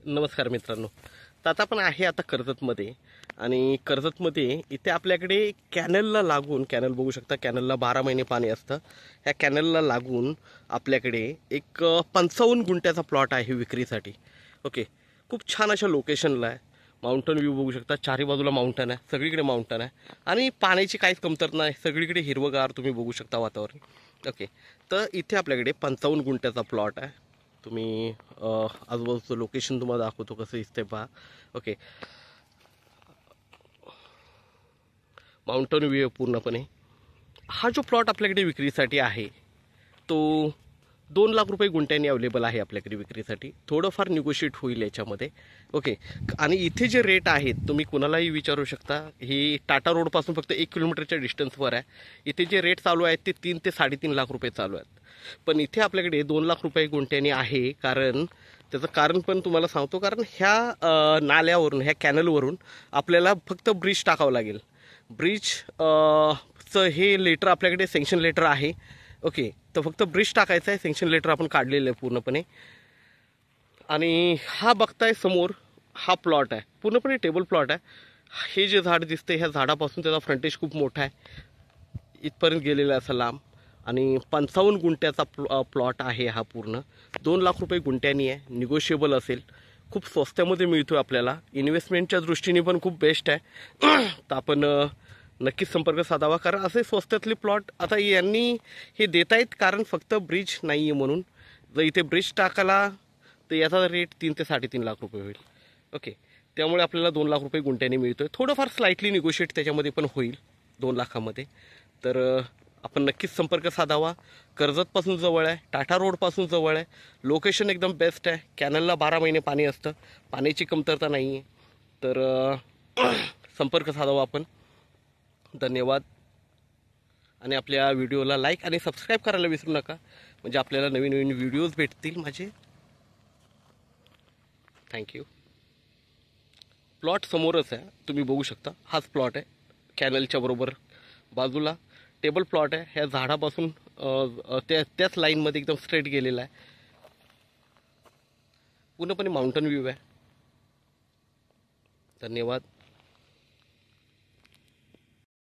नमस्कार मित्रांनो. तर आता आपण आहे आता कर्जतमध्ये आणि कर्जतमध्ये इथे आपल्याकडे कॅनलला लागून, कॅनल बघू शकता, कॅनलला 12 महिने पाणी असतं. ह्या कॅनलला लागून आपल्याकडे एक 55 गुंठ्याचा प्लॉट आहे विक्रीसाठी. ओके, खूप छान अशा लोकेशनला आहे. माउंटन व्ह्यू बघू शकता, चारी बाजूला माउंटन आहे, सगळीकडे माउंटन आहे आणि पाण्याची काहीच कमतरता नाही, सगळीकडे हिरवगार तुम्ही बघू शकता वातावरण. ओके, तर इथे आपल्याकडे 55 गुंठ्याचा प्लॉट आहे. तुम्ही आजूबाजूचं लोकेशन तुम्हाला दाखवतो कसं दिसतंय पहा. ओके, माउंटन व्ह्यू पूर्णपणे. हा जो प्लॉट आपल्याकडे विक्रीसाठी आहे तो 2 लाख रुपये गुंठ्याने अवेलेबल आहे आपल्याकडे विक्रीसाठी. थोडंफार निगोशिएट होईल याच्यामध्ये. ओके, आणि इथे जे रेट आहेत तुम्ही कुणालाही विचारू शकता. ही टाटा रोडपासून फक्त 1 किलोमीटरच्या डिस्टन्सवर आहे. इथे जे रेट चालू आहेत ते 3 ते 3.5 लाख रुपये चालू आहेत. पण इथे आपल्याकडे 2 लाख रुपये गुंठ्याने आहे. कारण त्याचं कारण पण तुम्हाला सांगतो. कारण ह्या नाल्यावरून, ह्या कॅनलवरून आपल्याला फक्त ब्रिज टाकावं लागेल. ब्रिजचं हे लेटर आपल्याकडे सँक्शन लेटर आहे. ओके, तर फक्त ब्रिज टाकायचं आहे. सँक्शन लेटर आपण काढलेलं आहे पूर्णपणे. आणि हा बघताय समोर हा प्लॉट आहे, पूर्णपणे टेबल प्लॉट आहे. हे जे झाड दिसते ह्या झाडापासून त्याचा फ्रंटेज खूप मोठा आहे, इथपर्यंत गेलेला असा लांब. आणि 55 गुंठ्याचा प्लॉट आहे हा पूर्ण. 2 लाख रुपये गुंठ्यानी आहे, निगोशिएबल असेल. खूप स्वस्तामध्ये मिळतो आपल्याला. इन्व्हेस्टमेंटच्या दृष्टीने पण खूप बेस्ट आहे. तर आपण नक्कीच संपर्क साधावा. कारण असे स्वस्तातले प्लॉट आता यांनी हे देत आहेत कारण फक्त ब्रिज नाही आहे म्हणून. जर इथे ब्रिज टाकायला तर याचा रेट 3 ते 3.5 लाख रुपये होईल. ओके, त्यामुळे आपल्याला 2 लाख रुपये गुंठ्याने मिळतो आहे. थोडंफार स्लाइटली निगोशिएट त्याच्यामध्ये पण होईल 2 लाखामध्ये. तर आपण नक्कीच संपर्क साधावा. कर्जतपासून जवळ आहे, टाटा रोडपासून जवळ आहे, लोकेशन एकदम बेस्ट आहे. कॅनलला 12 महिने पाणी असतं, पाण्याची कमतरता नाही आहे. तर संपर्क साधावा आपण. धन्यवाद. आणि आपल्या व्हिडिओला लाईक आणि सबस्क्राईब करायला विसरू नका, म्हणजे आपल्याला नवीन नवीन व्हिडिओज भेटतील माझे. थँक्यू. प्लॉट समोरच आहे, तुम्ही बघू शकता. हाच प्लॉट आहे, कॅनलच्या बरोबर बाजूला टेबल प्लॉट आहे. ह्या झाडापासून त्याच लाईनमध्ये एकदम स्ट्रेट गेलेला आहे. पूर्णपणे माउंटन व्ह्यू आहे. धन्यवाद.